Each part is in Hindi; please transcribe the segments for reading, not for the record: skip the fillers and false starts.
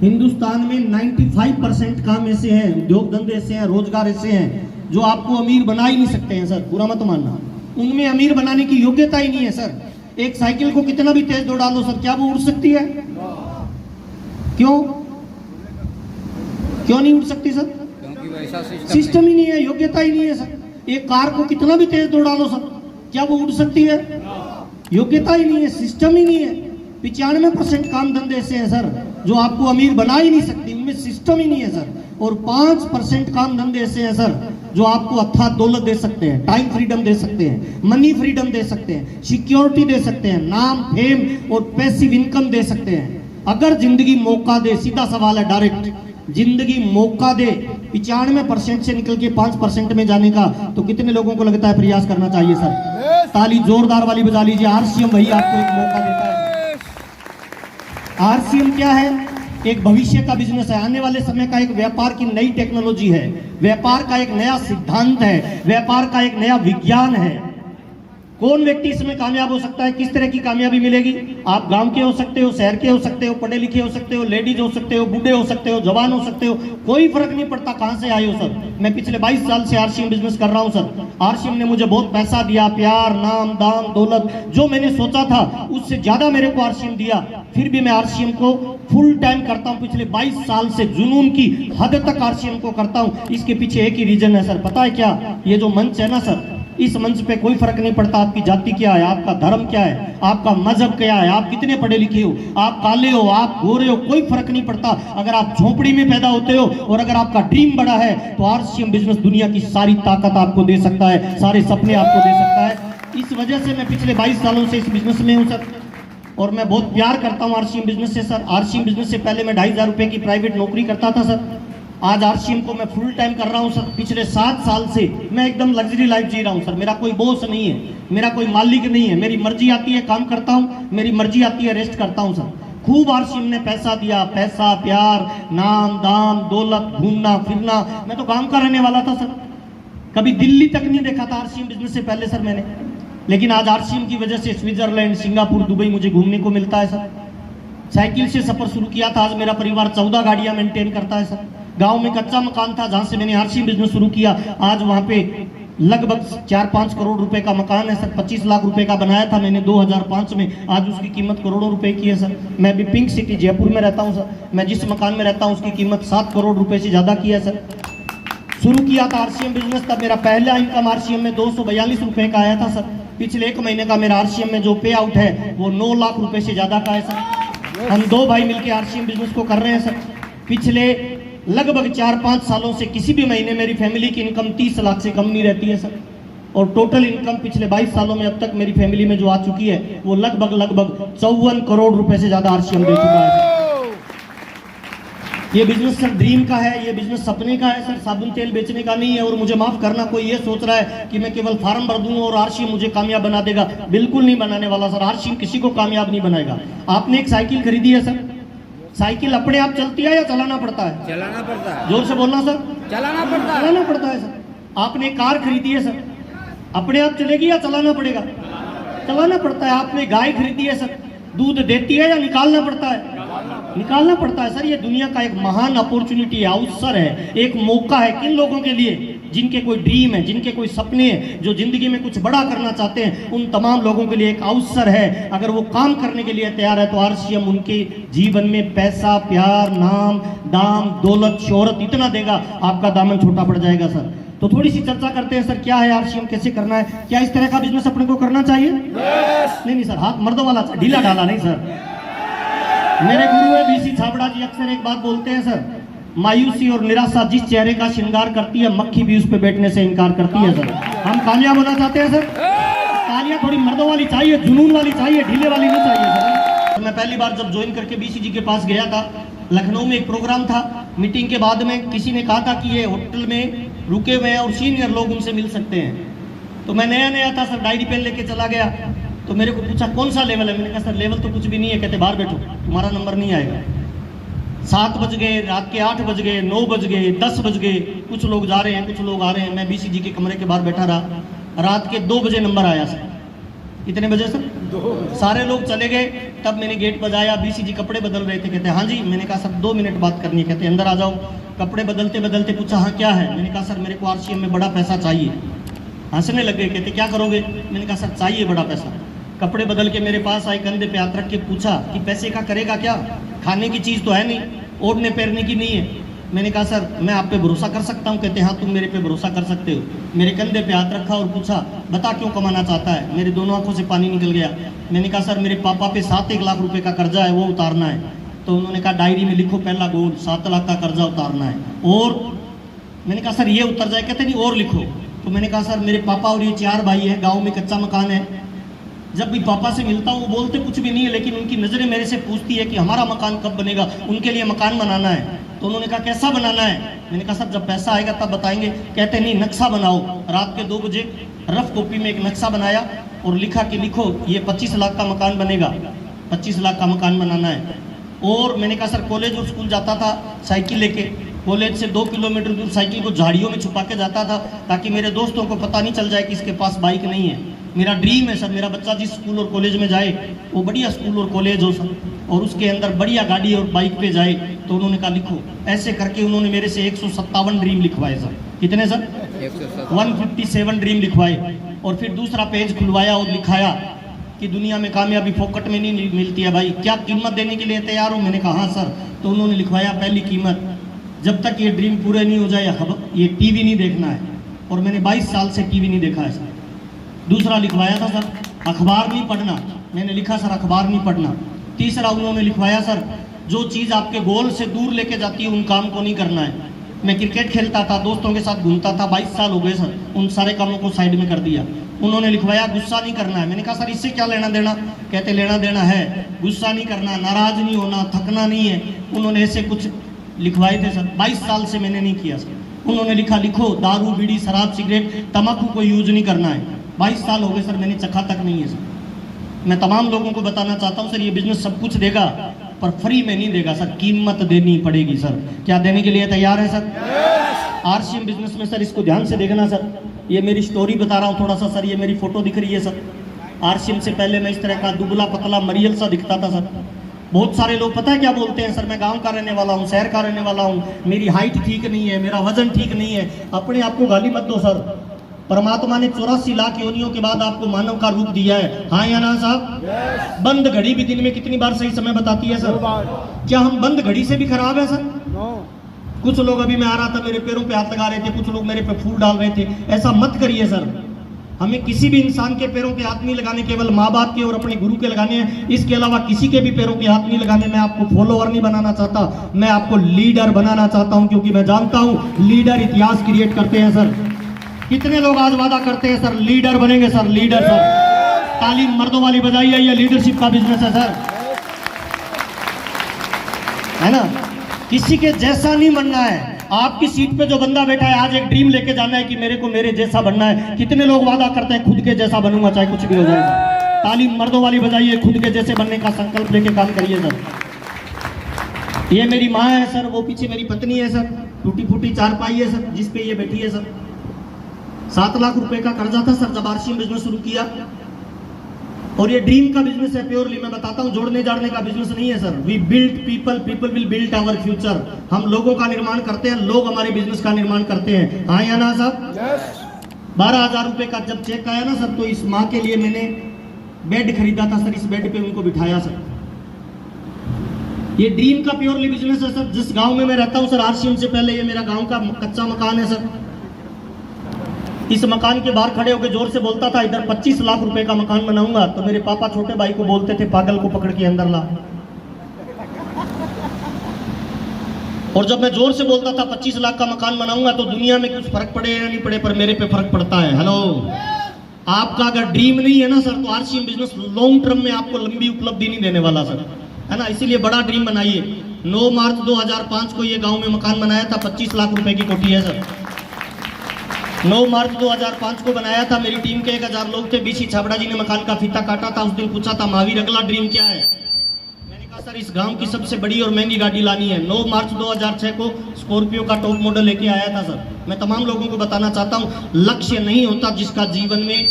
हिंदुस्तान में 95% काम ऐसे हैं, उद्योग धंधे ऐसे हैं, रोजगार ऐसे हैं जो आपको अमीर बना ही नहीं सकते हैं सर, बुरा मत मानना। उनमें अमीर बनाने की योग्यता ही नहीं है सर। एक साइकिल को कितना भी तेज दौड़ा लो सर, क्या वो उड़ सकती है? क्यों नहीं उड़ सकती सर? क्योंकि वैसा सिस्टम ही नहीं है, योग्यता ही नहीं है सर। एक कार को कितना भी तेज दौड़ा लो सर, क्या वो उड़ सकती है? योग्यता ही नहीं है, सिस्टम ही नहीं है। 95% काम धंधे ऐसे हैं सर जो आपको अमीर बना ही नहीं सकती, उनमें सिस्टम ही नहीं है सर। और 5% काम धंधे ऐसे हैं सर जो आपको अथाह दौलत दे सकते हैं, टाइम फ्रीडम दे सकते हैं, मनी फ्रीडम दे सकते हैं, सिक्योरिटी दे सकते हैं, नाम, फेम और पैसिव इनकम दे सकते हैं, अगर जिंदगी मौका दे। सीधा सवाल है, डायरेक्ट, जिंदगी मौका दे। 95% से निकल के 5% में जाने का तो कितने लोगों को लगता है प्रयास करना चाहिए सर? ताली जोरदार वाली बजा लीजिए। आरसीएम वही आपको एक मौका देता है। आरसीएम क्या है? एक भविष्य का बिजनेस है, आने वाले समय का एक व्यापार की नई टेक्नोलॉजी है, व्यापार का एक नया सिद्धांत है, व्यापार का एक नया विज्ञान है। कौन व्यक्ति इसमें कामयाब हो सकता है? किस तरह की कामयाबी मिलेगी? आप गांव के हो सकते हो, शहर के हो सकते हो, पढ़े लिखे हो सकते हो, लेडीज हो सकते हो, बूढ़े हो सकते हो, जवान हो सकते हो, कोई फर्क नहीं पड़ता कहां से आए हो सर। मैं पिछले 22 साल से आरसीएम बिजनेस कर रहा हूं सर। आरसीएम ने मुझे बहुत पैसा दिया, प्यार, नाम, दाम, दौलत, जो मैंने सोचा था उससे ज्यादा मेरे को आरसीएम दिया। फिर भी मैं आरसीएम को फुल टाइम करता हूं। पिछले 22 साल से जुनून की हद तक आरसीएम को करता हूं। इसके पीछे एक ही रीजन है सर, पता है क्या? ये जो मंच है ना सर, इस मंच पे कोई फर्क नहीं पड़ता आपकी जाति क्या है, आपका धर्म क्या है, आपका मजहब क्या है, आप कितने पढ़े लिखे हो, आप काले हो, आप गोरे हो, कोई फर्क नहीं पड़ता। अगर आप झोपड़ी में पैदा होते हो और अगर आपका ड्रीम बड़ा है तो आरसीएम बिजनेस दुनिया की सारी ताकत आपको दे सकता है, सारे सपने आपको दे सकता है। इस वजह से मैं पिछले 22 सालों से इस बिजनेस में हूँ सर, और मैं बहुत प्यार करता हूँ आरसीएम बिजनेस से सर। आरसीएम बिजनेस से पहले मैं 2,500 रुपए की प्राइवेट नौकरी करता था सर। आज आरसीएम को मैं फुल टाइम कर रहा हूं सर। पिछले 7 साल से मैं एकदम लग्जरी लाइफ जी रहा हूं सर। मेरा कोई बॉस नहीं है, मेरा कोई मालिक नहीं है, मेरी मर्जी आती है काम करता हूं, मेरी मर्जी आती है रेस्ट करता हूं सर। खूब आरसीएम ने पैसा दिया, पैसा, प्यार, नाम, दाम, दौलत, घूमना फिरना। मैं तो काम का रहने वाला था सर, कभी दिल्ली तक नहीं देखा था आरसीएम बिजनेस से पहले सर मैंने। लेकिन आज आरसीएम की वजह से स्विट्जरलैंड, सिंगापुर, दुबई मुझे घूमने को मिलता है सर। साइकिल से सफर शुरू किया था, आज मेरा परिवार 14 गाड़ियां मेंटेन करता है सर। गांव में कच्चा मकान था जहां से मैंने आरसीएम बिजनेस शुरू किया, आज वहां पे लगभग 4-5 करोड़ रुपए का मकान है सर। 25 लाख रुपए का बनाया था मैंने 2005 में, आज उसकी कीमत करोड़ों रुपए की है सर। मैं भी पिंक सिटी जयपुर में रहता हूं सर। मैं जिस मकान में रहता हूं उसकी कीमत 7 करोड़ रुपए से ज्यादा की है सर। शुरू किया था आरसीएम बिजनेस, तब मेरा पहला इनकम आरसीएम में 242 रुपए का आया था सर। पिछले 1 महीने का मेरा आरसीएम में जो पे आउट है वो 9 लाख रुपए से ज्यादा का है सर। हम 2 भाई मिलकर आरसीएम बिजनेस को कर रहे हैं सर। पिछले लगभग 4-5 सालों से किसी भी महीने मेरी फैमिली की इनकम 30 लाख से कम नहीं रहती है सर। और टोटल इनकम पिछले 22 सालों में अब तक मेरी फैमिली में जो आ चुकी है वो लगभग 54 करोड़ रुपए से ज्यादा आरसीएम दे चुका है। ये बिजनेस सर ड्रीम का है, ये बिजनेस सपने का है सर, साबुन तेल बेचने का नहीं है। और मुझे माफ करना, कोई ये सोच रहा है कि मैं केवल फार्म भर दूंगा और आरसीएम मुझे कामयाब बना देगा, बिल्कुल नहीं बनाने वाला सर। आरसीएम किसी को कामयाब नहीं बनाएगा। आपने एक साइकिल खरीदी है सर, साइकिल अपने आप चलती है या चलाना पड़ता है? चलाना पड़ता है। जोर से बोलना सर। चलाना पड़ता है। चलाना पड़ता है सर। आपने कार खरीदी है सर, अपने आप चलेगी या चलाना पड़ेगा? चलाना पड़ता है। आपने गाय खरीदी है सर, दूध देती है या निकालना पड़ता है? निकालना पड़ता है सर। ये दुनिया का एक महान अपॉर्चुनिटी है, अवसर है, एक मौका है किन लोगों के लिए जिनके कोई ड्रीम है, जिनके कोई सपने हैं, जो जिंदगी में कुछ बड़ा करना चाहते हैं, उन तमाम लोगों के लिए एक अवसर है। अगर वो काम करने के लिए तैयार है तो आरसीएम उनके जीवन में पैसा, प्यार, नाम, दाम, दौलत, शोहरत इतना देगा आपका दामन छोटा पड़ जाएगा सर। तो थोड़ी सी चर्चा करते हैं सर, क्या है आरसीएम, कैसे करना है, क्या इस तरह का बिजनेस अपने को करना चाहिए? नहीं सर, हाथ मर्दों वाला ढीला डाला नहीं सर। मेरे गुरु है बीसी छाबड़ा जी, अक्सर एक बात बोलते हैं सर, मायूसी और निराशा जिस चेहरे का श्रृंगार करती है, मक्खी भी उस पे बैठने से इनकार करती है सर। हम कामयाब होना चाहते हैं सर, तालियां थोड़ी मर्दों वाली चाहिए, जुनून वाली चाहिए, ढीले वाली नहीं चाहिए सर। मैं पहली बार जब ज्वाइन करके बीसी जी के पास गया था, लखनऊ में एक प्रोग्राम था, मीटिंग के बाद में किसी ने कहा था कि ये होटल में रुके हुए हैं और सीनियर लोग उनसे मिल सकते हैं। तो मैं नया था सर, डायरी पेन लेके चला गया। तो मेरे को पूछा कौन सा लेवल है? मैंने कहा सर लेवल तो कुछ भी नहीं है। कहते बाहर बैठो, तुम्हारा नंबर नहीं आएगा। 7 बज गए, रात के 8 बज गए, 9 बज गए, 10 बज गए, कुछ लोग जा रहे हैं, कुछ लोग आ रहे हैं। मैं बीसी जी के कमरे के बाहर बैठा रहा, रात के 2 बजे नंबर आया सर। कितने बजे सर? 2। सारे लोग चले गए, तब मैंने गेट बजाया, बीसी जी कपड़े बदल रहे थे, कहते हाँ जी। मैंने कहा सर 2 मिनट बात करनी है, कहते अंदर आ जाओ। कपड़े बदलते बदलते पूछा हाँ क्या है? मैंने कहा सर मेरे को आरसीएम में बड़ा पैसा चाहिए। हंसने लग गए, कहते क्या करोगे? मैंने कहा सर चाहिए बड़ा पैसा। कपड़े बदल के मेरे पास आए, कंधे पे हाथ रख के पूछा कि पैसे का करेगा क्या? खाने की चीज़ तो है नहीं, ओढ़ने पहनने की नहीं है। मैंने कहा सर मैं आप पे भरोसा कर सकता हूँ? कहते हाँ तुम मेरे पे भरोसा कर सकते हो। मेरे कंधे पे हाथ रखा और पूछा बता क्यों कमाना चाहता है? मेरे दोनों आंखों से पानी निकल गया। मैंने कहा सर मेरे पापा पे 7-1 लाख रुपए का कर्जा है, वो उतारना है। तो उन्होंने कहा डायरी में लिखो पहला गोल, 7 लाख का कर्जा उतारना है। और मैंने कहा सर ये उतर जाए? कहते नहीं और लिखो। तो मैंने कहा सर मेरे पापा और ये 4 भाई हैं, गाँव में कच्चा मकान है। जब भी पापा से मिलता हूँ वो बोलते कुछ भी नहीं है, लेकिन उनकी नज़रें मेरे से पूछती है कि हमारा मकान कब बनेगा, उनके लिए मकान बनाना है। तो उन्होंने कहा कैसा बनाना है? मैंने कहा सर जब पैसा आएगा तब बताएंगे। कहते नहीं नक्शा बनाओ। रात के 2 बजे रफ कॉपी में एक नक्शा बनाया और लिखा कि लिखो ये 25 लाख का मकान बनेगा, 25 लाख का मकान बनाना है। और मैंने कहा सर कॉलेज और स्कूल जाता था साइकिल लेके, कॉलेज से 2 किलोमीटर दूर साइकिल को झाड़ियों में छुपा के जाता था ताकि मेरे दोस्तों को पता नहीं चल जाए कि इसके पास बाइक नहीं है। मेरा ड्रीम है सर मेरा बच्चा जिस स्कूल और कॉलेज में जाए वो बढ़िया स्कूल और कॉलेज हो सर, और उसके अंदर बढ़िया गाड़ी और बाइक पे जाए। तो उन्होंने कहा लिखो। ऐसे करके उन्होंने मेरे से 157 ड्रीम लिखवाए सर। कितने सर? 157 ड्रीम लिखवाए। और फिर दूसरा पेज खुलवाया और लिखाया कि दुनिया में कामयाबी फोकट में नहीं मिलती है भाई, क्या कीमत देने के लिए तैयार हो? मैंने कहा हाँ सर। तो उन्होंने लिखवाया पहली कीमत, जब तक ये ड्रीम पूरे नहीं हो जाए ये टीवी नहीं देखना है। और मैंने 22 साल से टीवी नहीं देखा है सर। दूसरा लिखवाया था सर अखबार नहीं पढ़ना। मैंने लिखा सर अखबार नहीं पढ़ना। तीसरा उन्होंने लिखवाया सर जो चीज़ आपके गोल से दूर लेके जाती है उन काम को नहीं करना है। मैं क्रिकेट खेलता था, दोस्तों के साथ घूमता था, 22 साल हो गए सर, उन सारे कामों को साइड में कर दिया। उन्होंने लिखवाया गुस्सा नहीं करना है। मैंने कहा सर इससे क्या लेना देना? कहते लेना देना है, गुस्सा नहीं करना, नाराज नहीं होना, थकना नहीं है। उन्होंने ऐसे कुछ लिखवाए थे सर। 22 साल से मैंने नहीं किया सर। उन्होंने लिखा लिखो दारू बीड़ी शराब सिगरेट तम्बाकू को यूज नहीं करना है। 22 साल हो गए सर, मैंने चखा तक नहीं है सर। मैं तमाम लोगों को बताना चाहता हूँ सर ये बिजनेस सब कुछ देगा पर फ्री में नहीं देगा सर, कीमत देनी पड़ेगी सर। क्या देने के लिए तैयार है सर? आरसीएम बिजनेस में सर इसको ध्यान से देखना सर। ये मेरी स्टोरी बता रहा हूँ थोड़ा सा सर। ये मेरी फोटो दिख रही है सर। आरसीएम से पहले मैं इस तरह का दुबला पतला मरियल सा दिखता था सर। बहुत सारे लोग पता है क्या बोलते हैं? सर मैं गांव का रहने वाला हूँ, शहर का रहने वाला हूँ, मेरी हाइट ठीक नहीं है, मेरा वजन ठीक नहीं है। अपने आप को गाली मत दो सर। परमात्मा ने 84 लाख योनियों के बाद आपको मानव का रूप दिया है। हाँ या ना साहब? बंद घड़ी भी दिन में कितनी बार सही समय बताती है सर? क्या हम बंद घड़ी से भी खराब है सर? कुछ लोग, अभी मैं आ रहा था मेरे पैरों पे हाथ लगा रहे थे, कुछ लोग मेरे पे फूल डाल रहे थे। ऐसा मत करिए सर। हमें किसी भी इंसान के पैरों पे हाथ नहीं लगाने, केवल माँ बाप के और अपने गुरु के लगाने हैं। इसके अलावा किसी के भी पैरों पे हाथ नहीं लगाने। मैं आपको फॉलोअर नहीं बनाना चाहता, मैं आपको लीडर बनाना चाहता हूं, क्योंकि मैं जानता हूं लीडर इतिहास क्रिएट करते हैं सर। कितने लोग आज वादा करते हैं सर लीडर बनेंगे सर, लीडर सर। तालीम मर्दों वाली बजाइए, ये लीडरशिप का बिजनेस है सर, है ना? किसी के जैसा नहीं बनना है। आपकी सीट पे जो बंदा बैठा है आज एक ड्रीम लेके जाना है कि मेरे को मेरे जैसा बनना है। कितने लोग वादा करते हैं खुद के जैसा बनूंगा चाहे कुछ भी हो जाए। तालीम मर्दों वाली बजाइए, खुद के जैसे बनने का संकल्प लेके काम करिए सर। ये मेरी माँ है सर, वो पीछे मेरी पत्नी है सर, टूटी फूटी चारपाई है सर जिसपे ये बैठी है सर। 7 लाख रुपए का कर्जा था सर जब आरसीएम बिजनेस शुरू किया। और ये ड्रीम का बिजनेस है प्योरली, मैं बताता हूँ, जोड़ने जाड़ने का बिजनेस नहीं है sir. We build people, people will build our future. हम लोगों का निर्माण करते हैं, लोग हमारे बिजनेस का निर्माण करते हैं। हाँ या ना साहब? 12,000 रुपए का जब चेक आया ना सर, तो इस माँ के लिए मैंने बेड खरीदा था सर। इस बेड पे उनको बिठाया सर। ये ड्रीम का प्योरली बिजनेस है सर। जिस गांव में मैं रहता हूँ सर, आरसीएम से पहले ये मेरा गांव का कच्चा मकान है सर। इस मकान के बाहर खड़े होकर जोर से बोलता था इधर 25 लाख रुपए का मकान बनाऊंगा। तो मेरे पापा छोटे भाई को बोलते थे पागल को पकड़ के अंदर ला। और जब मैं जोर से बोलता था 25 लाख का मकान बनाऊंगा तो दुनिया में कुछ फर्क पड़े या नहीं पड़े, पर मेरे पे फर्क पड़ता है। हेलो, आपका अगर ड्रीम नहीं है ना सर, तो आरसीएम बिजनेस लॉन्ग टर्म में आपको लंबी उपलब्धि नहीं देने वाला सर, है ना? इसीलिए बड़ा ड्रीम बनाइए। 9 मार्च 2005 को ये गांव में मकान बनाया था, 25 लाख रुपए की कोठी है सर। 9 मार्च 2005 को बनाया था। मेरी टीम के 1000 लोग थे। बीसी छाबड़ा जी ने मकान का फीता काटा था। उस दिन पूछा था महावीर अगला ड्रीम क्या है? मैंने कहा सर इस गांव की सबसे बड़ी और महंगी गाड़ी लानी है। 9 मार्च 2006 को स्कॉर्पियो का टॉप मॉडल लेके आया था सर। मैं तमाम लोगों को बताना चाहता हूँ लक्ष्य नहीं होता जिसका जीवन में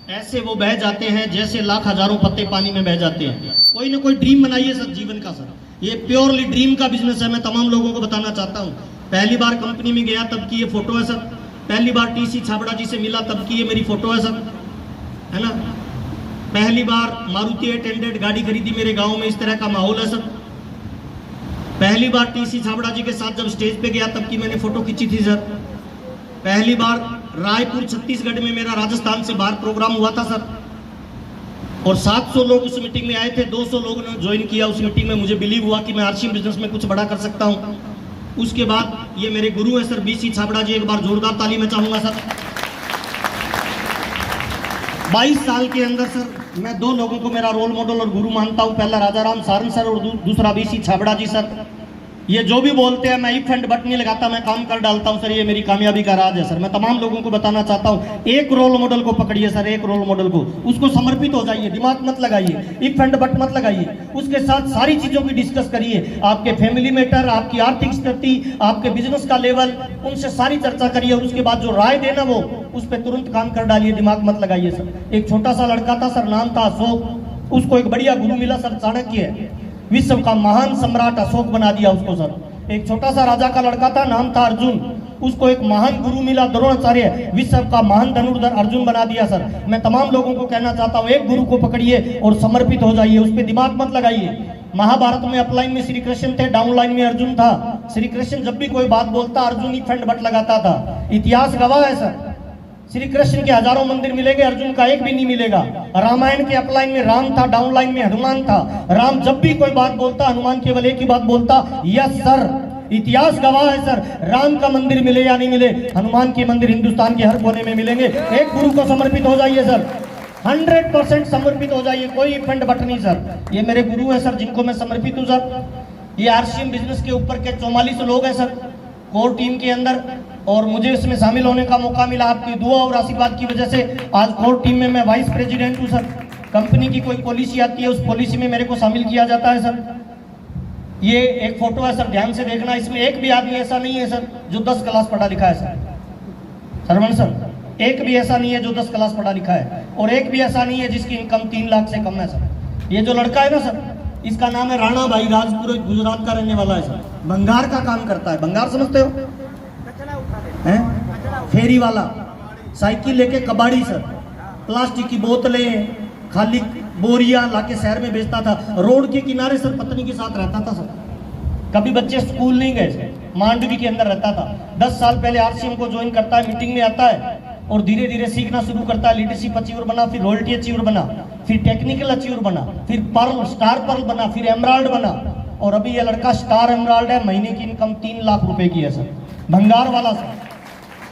ऐसे वो बह जाते हैं जैसे लाख हजारों पत्ते पानी में बह जाते हैं। कोई ना कोई ड्रीम बनाइए सर जीवन का सर, ये प्योरली ड्रीम का बिजनेस है। मैं तमाम लोगों को बताना चाहता हूँ, पहली बार कंपनी में गया तब की ये फोटो है सर, पहली बार टीसी छाबड़ा जी से मिला तब की ये मेरी फोटो है सर, है ना। पहली बार मारुति 800 गाड़ी खरीदी मेरे गांव में, इस तरह का माहौल है सर। पहली बार टीसी छाबड़ा जी के साथ जब स्टेज पे गया तब की मैंने फोटो खींची थी सर। पहली बार रायपुर छत्तीसगढ़ में मेरा राजस्थान से बाहर प्रोग्राम हुआ था सर, और 700 लोग उस मीटिंग में आए थे, 200 लोगों ने ज्वाइन किया उस मीटिंग में। मुझे बिलीव हुआ कि मैं आरसीएम बिजनेस में कुछ बड़ा कर सकता हूं। उसके बाद ये मेरे गुरु हैं सर बीसी छाबड़ा जी, एक बार जोरदार ताली में चाहूंगा सर। 22 साल के अंदर सर मैं 2 लोगों को मेरा रोल मॉडल और गुरु मानता हूं, पहला राजाराम सारन सर और दूसरा बीसी छाबड़ा जी सर। ये जो भी बोलते हैं मैं इफ एंड बट नहीं लगाता, मैं काम कर डालता हूं सर, ये मेरी कामयाबी का राज है सर। मैं तमाम लोगों को बताना चाहता हूं, एक रोल मॉडल को पकड़िए सर, एक रोल मॉडल को, उसको समर्पित हो जाइए, दिमाग मत लगाइए, इफ एंड बट मत लगाइए, उसके साथ सारी चीजों की डिस्कस करिए। आपके फैमिली मैटर, आपकी आर्थिक स्थिति, आपके बिजनेस का लेवल, उनसे सारी चर्चा करिए और उसके बाद जो राय देना वो उस पर तुरंत काम कर डालिए, दिमाग मत लगाइए सर। एक छोटा सा लड़का था सर, नाम था अशोक, उसको एक बढ़िया गुरु मिला सर, चाणक्य, विश्व का महान सम्राट अशोक बना दिया उसको सर। एक छोटा सा राजा का लड़का था, नाम था अर्जुन, उसको एक महान गुरु मिला द्रोणाचार्य, विश्व का महान धनुर्धर अर्जुन बना दिया सर। मैं तमाम लोगों को कहना चाहता हूँ, एक गुरु को पकड़िए और समर्पित हो जाइए, उस पर दिमाग मत लगाइए। महाभारत में अपलाइन में श्री कृष्ण थे, डाउनलाइन में अर्जुन था। श्री कृष्ण जब भी कोई बात बोलता अर्जुन इफ एंड बट लगाता था, इतिहास गवाह है सर। श्री कृष्ण के हजारों मंदिर मिलेंगे, अर्जुन का एक भी नहीं मिलेगा। रामायण के अपलाइन में राम था, डाउनलाइन में हनुमान था। राम जब भी कोई बात बोलता, हनुमान केवल एक ही बात बोलता, यस सर। इतिहास गवाह है सर, राम का मंदिर मिले या नहीं मिले, हनुमान के मंदिर हिंदुस्तान के हर कोने में मिलेंगे। एक गुरु को समर्पित हो जाइए सर, 100% समर्पित हो जाइए, कोई फंड बट नहीं सर। ये मेरे गुरु है सर, जिनको मैं समर्पित हूँ सर। ये आरसीएम बिजनेस के ऊपर के 44 लोग हैं सर कोर टीम के अंदर, और मुझे इसमें शामिल होने का मौका मिला आपकी दुआ और आशीर्वाद की वजह से। आज कोर टीम में मैं वाइस प्रेसिडेंट हूँ सर। कंपनी की कोई पॉलिसी आती है, उस पॉलिसी में मेरे को शामिल किया जाता है सर। ये एक फोटो है सर, ध्यान से देखना, इसमें एक भी आदमी ऐसा नहीं है सर जो 10 क्लास पढ़ा लिखा है सर। सरवण सर, एक भी ऐसा नहीं है जो 10 क्लास पढ़ा लिखा है, और एक भी ऐसा नहीं है जिसकी इनकम 3 लाख से कम है सर। ये जो लड़का है ना सर, इसका नाम है राणा भाई, राजपुर गुजरात का रहने वाला है सर। भंगार का काम करता है, भंगार समझते हो हैं? फेरी वाला, साइकिल लेके कबाड़ी सर, प्लास्टिक की बोतलें, खाली बोरियां लाके शहर में बेचता था। रोड के किनारे सर पत्नी के साथ रहता था सर। कभी बच्चे स्कूल नहीं गए, मांडवी के अंदर रहता था। 10 साल पहले आरसीएम को ज्वाइन करता है, मीटिंग में आता है और धीरे धीरे सीखना शुरू करता है। लीडरशिप अचीवर बना, फिर रॉयल्टी अचीवर बना, फिर टेक्निकल अचीवर बना, फिर पर्ल, स्टार पर्ल बना, फिर एमराल्ड बना, और अभी ये लड़का स्टार एमराल्ड है। महीने की इनकम 3 लाख रुपए की है सर, भंगार वाला सर।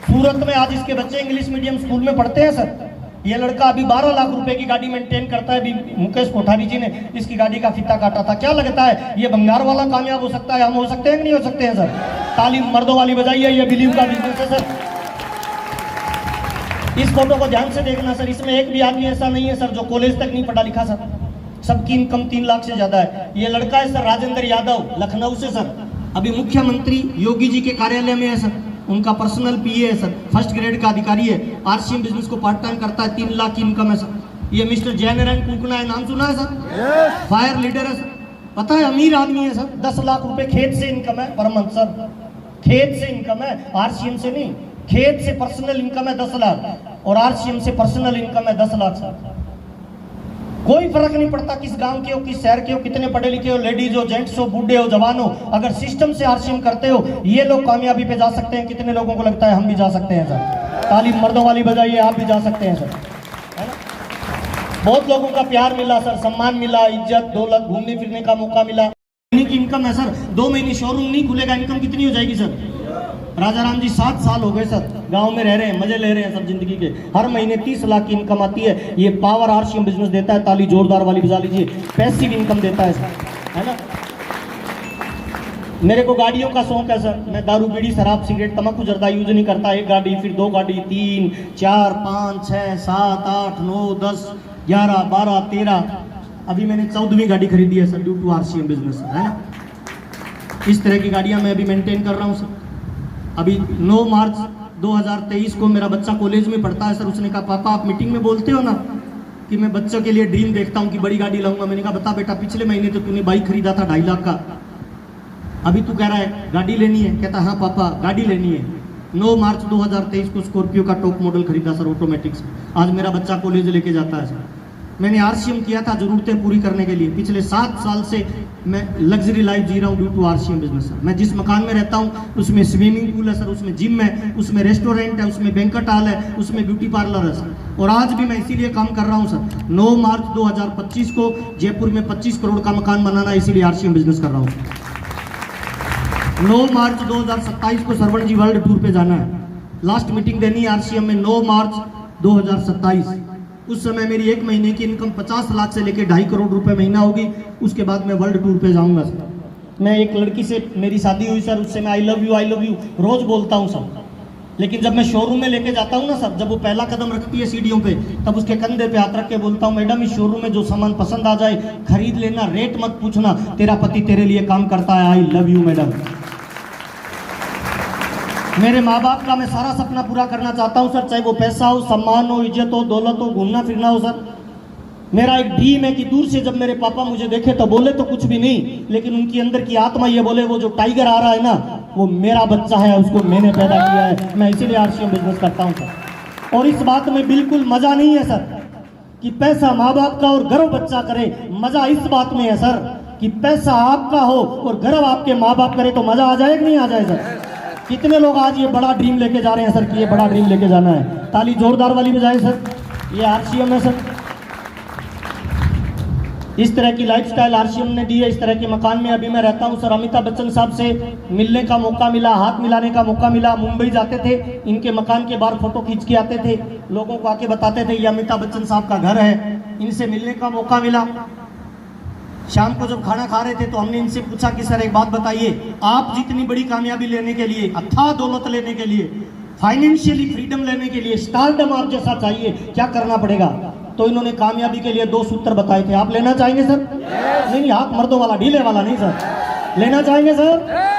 सूरत में आज इसके बच्चे इंग्लिश मीडियम स्कूल में पढ़ते हैं सर। ये लड़का अभी 12 लाख रुपए की गाड़ी मेंटेन करता है। अभी मुकेश कोठारी जी ने इसकी गाड़ी का फीता काटा था। क्या लगता है ये भंगार वाला कामयाब हो सकता है? हम हो सकते हैं कि नहीं हो सकते हैं सर? ताली मर्दों वाली बजाइए, ये बिलीव का बिजनेस है सर। इस फोटो को ध्यान से देखना सर, इसमें एक भी आदमी ऐसा नहीं है सर जो कॉलेज तक नहीं पढ़ा लिखा सर। सबकी इनकम 3 लाख से ज्यादा है। ये लड़का है सर राजेंद्र यादव, लखनऊ से सर, अभी मुख्यमंत्री योगी जी के कार्यालय में है सर। उनका पर्सनल पीए है सर, फर्स्ट ग्रेड का अधिकारी है। आरसीएम बिजनेस को पार्ट टाइम करता है, 3 लाख की इनकम है सर। ये मिस्टर जयनारायण कुकना है, नाम सुना है सर? फायर लीडर है सर, पता है अमीर आदमी है सर। 10 लाख रुपए खेत से इनकम है पर मंथ सर, खेत से इनकम है, आरसीएम से नहीं। खेत से पर्सनल इनकम है 10 लाख और आरसीएम से पर्सनल इनकम है 10 लाख सर। कोई फर्क नहीं पड़ता किस गांव के हो, किस शहर के हो, कितने पढ़े लिखे हो, लेडीज हो, जेंट्स हो, बूढ़े हो, जवान हो, अगर सिस्टम से आरसीएम करते हो ये लोग कामयाबी पे जा सकते हैं। कितने लोगों को लगता है हम भी जा सकते हैं सर? ताली मर्दों वाली बजाइए, आप भी जा सकते हैं सर, है ना? बहुत लोगों का प्यार मिला सर, सम्मान मिला, इज्जत, दौलत, घूमने फिरने का मौका मिला। महीने की इनकम है सर, 2 महीने शोरूम नहीं खुलेगा, इनकम कितनी हो जाएगी सर? राजा राम जी 7 साल हो गए सर, गांव में रह रहे हैं, मजे ले रहे हैं सब जिंदगी के। हर महीने 30 लाख की इनकम आती है। ये पावर आरसीएम बिजनेस देता है। ताली जोरदार वाली बजा लीजिए, पैसिव इनकम देता है सर, है ना? मेरे को गाड़ियों का शौक है सर। मैं दारू, बीड़ी, शराब, सिगरेट, तम्बाकू, जर्दा यूज नहीं करता। 1 गाड़ी, फिर 2 गाड़ी, 3, 4, 5, 6, 7, 8, 9, 10, 11, 12, 13, अभी मैंने 14वीं गाड़ी खरीदी है sir, due to RCM business, है ना? इस तरह की गाड़ियां मैं अभी मेंटेन कर रहा हूँ सर। अभी 9 मार्च 2023 को मेरा बच्चा कॉलेज में पढ़ता है सर। उसने कहा पापा आप मीटिंग में बोलते हो ना कि मैं बच्चों के लिए ड्रीम देखता हूँ कि बड़ी गाड़ी लाऊंगा। मैंने कहा बता बेटा, पिछले महीने तो तूने बाइक खरीदा था 2.5 लाख का, अभी तू कह रहा है गाड़ी लेनी है। कहता हाँ पापा गाड़ी लेनी है। 9 मार्च 2023 को स्कॉर्पियो का टॉप मॉडल खरीदा सर, ऑटोमेटिक से। आज मेरा बच्चा कॉलेज लेके जाता है सर। मैंने आरसीएम किया था जरूरतें पूरी करने के लिए। पिछले 7 साल से मैं लग्जरी लाइफ जी रहा हूँ due to RCM business sir. मैं जिस मकान में रहता हूँ उसमें स्विमिंग पूल है सर, उसमें जिम है, उसमें रेस्टोरेंट है, उसमें बैंक्वेट हॉल है, उसमें ब्यूटी पार्लर है सर। और आज भी मैं इसीलिए काम कर रहा हूँ सर। 9 मार्च 2025 को जयपुर में 25 करोड़ का मकान बनाना है, इसीलिए आरसीएम बिजनेस कर रहा हूँ। 9 मार्च 2027 को सरवण जी वर्ल्ड टूर पे जाना है। लास्ट मीटिंग देनी है आरसीएम में 9 मार्च 2027। उस समय मेरी 1 महीने की इनकम 50 लाख से लेकर 2.5 करोड़ रुपए महीना होगी। उसके बाद मैं वर्ल्ड टूर पे जाऊंगा सर। मैं एक लड़की से मेरी शादी हुई सर, उससे मैं आई लव यू रोज बोलता हूँ सर। लेकिन जब मैं शोरूम में लेके जाता हूँ ना सर, जब वो पहला कदम रखती है सीढ़ियों पे, तब उसके कंधे पे हाथ रख के बोलता हूँ मैडम इस शोरूम में जो सामान पसंद आ जाए खरीद लेना, रेट मत पूछना, तेरा पति तेरे लिए काम करता है, आई लव यू मैडम। मेरे माँ बाप का मैं सारा सपना पूरा करना चाहता हूँ सर, चाहे वो पैसा हो, सम्मान हो, इज्जत हो, दौलत हो, घूमना फिरना हो सर। मेरा एक ड्रीम है कि दूर से जब मेरे पापा मुझे देखे तो बोले तो कुछ भी नहीं, लेकिन उनकी अंदर की आत्मा ये बोले वो जो टाइगर आ रहा है ना वो मेरा बच्चा है, उसको मैंने पैदा किया है। मैं इसीलिए आरसीएम बिजनेस करता हूँ सर। और इस बात में बिल्कुल मजा नहीं है सर कि पैसा माँ बाप का और गर्व बच्चा करे। मजा इस बात में है सर कि पैसा आपका हो और गर्व आपके माँ बाप करे, तो मजा आ जाए कि नहीं आ जाए सर। कितने लोग आज ये बड़ा ड्रीम लेके जा रहे हैं सर कि ये बड़ा ड्रीम लेके जाना है। ताली जोरदार वाली बजाए सर। ये आरसीएम है सर। इस तरह की लाइफस्टाइल आरसीएम ने दी है। इस तरह के मकान में अभी मैं रहता हूं सर। अमिताभ बच्चन साहब से मिलने का मौका मिला, हाथ मिलाने का मौका मिला। मुंबई जाते थे, इनके मकान के बाहर फोटो खींच के आते थे, लोगों को आके बताते थे ये अमिताभ बच्चन साहब का घर है। इनसे मिलने का मौका मिला। शाम को जब खाना खा रहे थे तो हमने इनसे पूछा कि सर एक बात बताइए, आप जितनी बड़ी कामयाबी लेने के लिए, अथाह दौलत लेने के लिए, फाइनेंशियली फ्रीडम लेने के लिए, स्टारडम आप जैसा चाहिए, क्या करना पड़ेगा? तो इन्होंने कामयाबी के लिए 2 सूत्र बताए थे। आप लेना चाहेंगे सर? नहीं, हाथ मर्दों वाला, ढीले वाला नहीं सर। लेना चाहेंगे सर?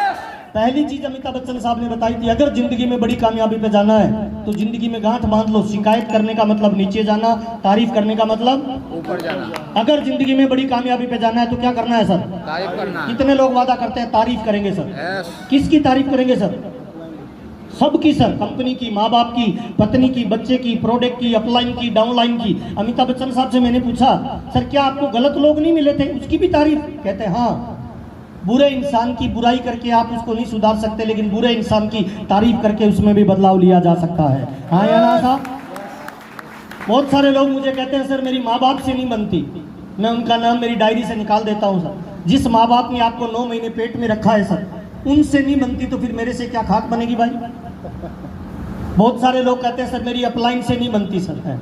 पहली चीज अमिताभ बच्चन साहब ने बताई थी, अगर जिंदगी में बड़ी कामयाबी पे जाना है तो जिंदगी में गांठ बांध लो। शिकायत करने का मतलब नीचे जाना, तारीफ करने का मतलब ऊपर जाना। अगर जिंदगी में बड़ी कामयाबी पे जाना है तो क्या करना है सर? तारीफ करना। कितने लोग वादा करते हैं तारीफ करेंगे सर? यस। किसकी तारीफ करेंगे सर? सबकी सर। कंपनी की, माँ बाप की, पत्नी की, बच्चे की, प्रोडक्ट की, अपलाइन की, डाउनलाइन की। अमिताभ बच्चन साहब से मैंने पूछा सर क्या आपको गलत लोग नहीं मिले थे, उसकी भी तारीफ? कहते हैं हाँ। बुरे इंसान की बुराई करके आप उसको नहीं सुधार सकते, लेकिन बुरे इंसान की तारीफ करके उसमें भी बदलाव लिया जा सकता है। हाँ या ना साहब? बहुत सारे लोग मुझे कहते हैं सर मेरी माँ बाप से नहीं बनती। मैं उनका नाम मेरी डायरी से निकाल देता हूँ सर। जिस माँ बाप ने आपको 9 महीने पेट में रखा है सर, उनसे नहीं बनती तो फिर मेरे से क्या खाक बनेगी भाई? बहुत सारे लोग कहते हैं सर मेरी अपलाइन से नहीं बनती सर।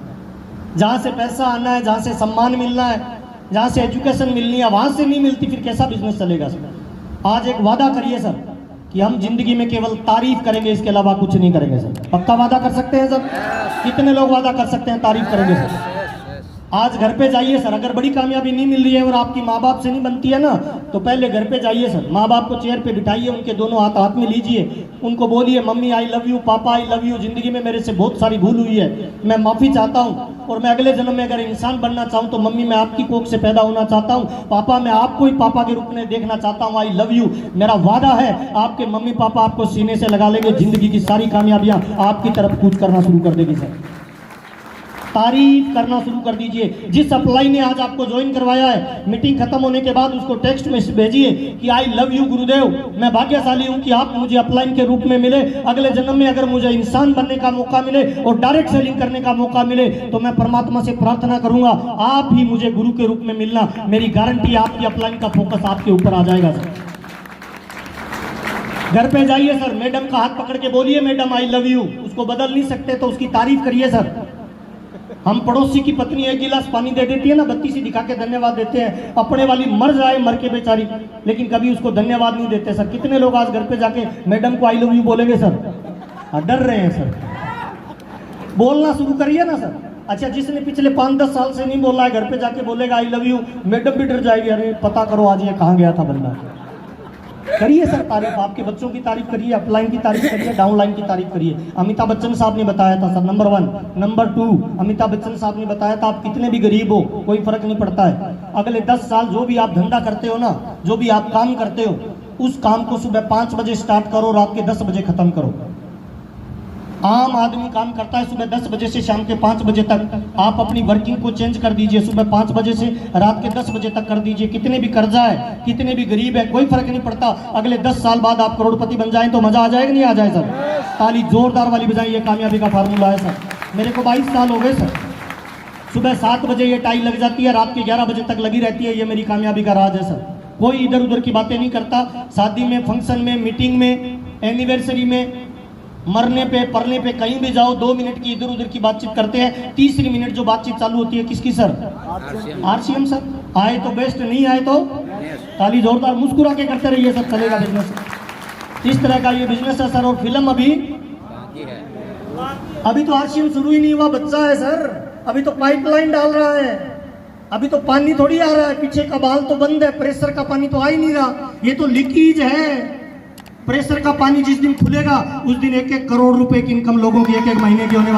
जहाँ से पैसा आना है, जहाँ से सम्मान मिलना है, जहाँ से एजुकेशन मिलनी है, वहाँ से नहीं मिलती, फिर कैसा बिजनेस चलेगा सर? आज एक वादा करिए सर कि हम जिंदगी में केवल तारीफ करेंगे, इसके अलावा कुछ नहीं करेंगे सर। पक्का वादा कर सकते हैं सर? कितने लोग वादा कर सकते हैं तारीफ करेंगे सर? आज घर पे जाइए सर, अगर बड़ी कामयाबी नहीं मिल रही है और आपकी माँ बाप से नहीं बनती है ना, तो पहले घर पे जाइए सर, माँ बाप को चेयर पे बिठाइए, उनके दोनों हाथ हाथ में लीजिए, उनको बोलिए मम्मी आई लव यू, पापा आई लव यू, जिंदगी में मेरे से बहुत सारी भूल हुई है, मैं माफ़ी चाहता हूँ और मैं अगले जन्म में अगर इंसान बनना चाहूँ तो मम्मी मैं आपकी कोख से पैदा होना चाहता हूँ, पापा मैं आपको ही पापा के रूप में देखना चाहता हूँ, आई लव यू। मेरा वादा है आपके मम्मी पापा आपको सीने से लगा लेंगे, जिंदगी की सारी कामयाबियाँ आपकी तरफ कूच करना शुरू कर देगी सर। तारीफ करना शुरू कर दीजिए। जिस अप्लाई ने आज आपको ज्वाइन करवाया है, मीटिंग खत्म होने के बाद उसको टेक्स्ट में भेजिए कि आई लव यू गुरुदेव, मैं भाग्यशाली हूं कि आप मुझे अपलाइन के रूप में मिले। अगले जन्म में अगर मुझे इंसान बनने का मौका मिले और डायरेक्ट सेलिंग करने का मौका मिले तो मैं परमात्मा से प्रार्थना करूंगा आप ही मुझे गुरु के रूप में मिलना। मेरी गारंटी आपकी अपलाइन का फोकस आपके ऊपर आ जाएगा सर। घर पे जाइए सर, मैडम का हाथ पकड़ के बोलिए मैडम आई लव यू। उसको बदल नहीं सकते तो उसकी तारीफ करिए सर। हम पड़ोसी की पत्नी 1 गिलास पानी दे देती है ना, बत्ती सी दिखा के धन्यवाद देते हैं, अपने वाली मर जाए मर के बेचारी, लेकिन कभी उसको धन्यवाद नहीं देते सर। कितने लोग आज घर पे जाके मैडम को आई लव यू बोलेंगे सर? डर रहे हैं सर। बोलना शुरू करिए ना सर। अच्छा, जिसने पिछले 5-10 साल से नहीं बोला है घर पे जाके बोलेगा आई लव यू, मैडम भी डर जाएगी, अरे पता करो आज ये कहाँ गया था बंदा। करिए सर तारीफ, आपके बच्चों की तारीफ करिए, अपलाइन की तारीफ करिए, डाउनलाइन की तारीफ करिए। अमिताभ बच्चन साहब ने बताया था sir, number 1। Number 2, Amitabh Bachchan साहब ने बताया था आप कितने भी गरीब हो कोई फर्क नहीं पड़ता है, अगले 10 साल जो भी आप धंधा करते हो ना, जो भी आप काम करते हो, उस काम को सुबह 5 बजे स्टार्ट करो, रात के 10 बजे खत्म करो। आम आदमी काम करता है सुबह 10 बजे से शाम के 5 बजे तक, आप अपनी वर्किंग को चेंज कर दीजिए, सुबह 5 बजे से रात के 10 बजे तक कर दीजिए। कितने भी कर्जा है, कितने भी गरीब है, कोई फर्क नहीं पड़ता, अगले 10 साल बाद आप करोड़पति बन जाएं तो मजा आ जाएगा नहीं आ जाए सर? ताली जोरदार वाली बजाएं, ये कामयाबी का फार्मूला है सर। मेरे को 22 साल हो गए सर, सुबह 7 बजे ये टाई लग जाती है, रात के 11 बजे तक लगी रहती है, ये मेरी कामयाबी का राज है सर। कोई इधर उधर की बातें नहीं करता, शादी में, फंक्शन में, मीटिंग में, एनिवर्सरी में, मरने पे, परने पे, कहीं भी जाओ 2 मिनट की इधर उधर की बातचीत करते हैं, तीसरी मिनट जो बातचीत चालू होती है किसकी सर? RCM sir. आए तो बेस्ट, नहीं आए तो ताली जोरदार, मुस्कुरा के करते रहिए सर, चलेगा बिजनेस। इस तरह का ये बिजनेस है सर। और फिल्म अभी तो आरसीएम शुरू ही नहीं हुआ, बच्चा है सर, अभी तो पाइपलाइन डाल रहा है, अभी तो पानी थोड़ी आ रहा है, पीछे का बाल तो बंद है, प्रेशर का पानी तो आ ही नहीं रहा, ये तो लीकेज है। प्रेशर का पानी जिस दिन खुलेगा उस दिन 1-1 करोड़ रुपए की इनकम लोगों की एक-एक महीने की होने वाली।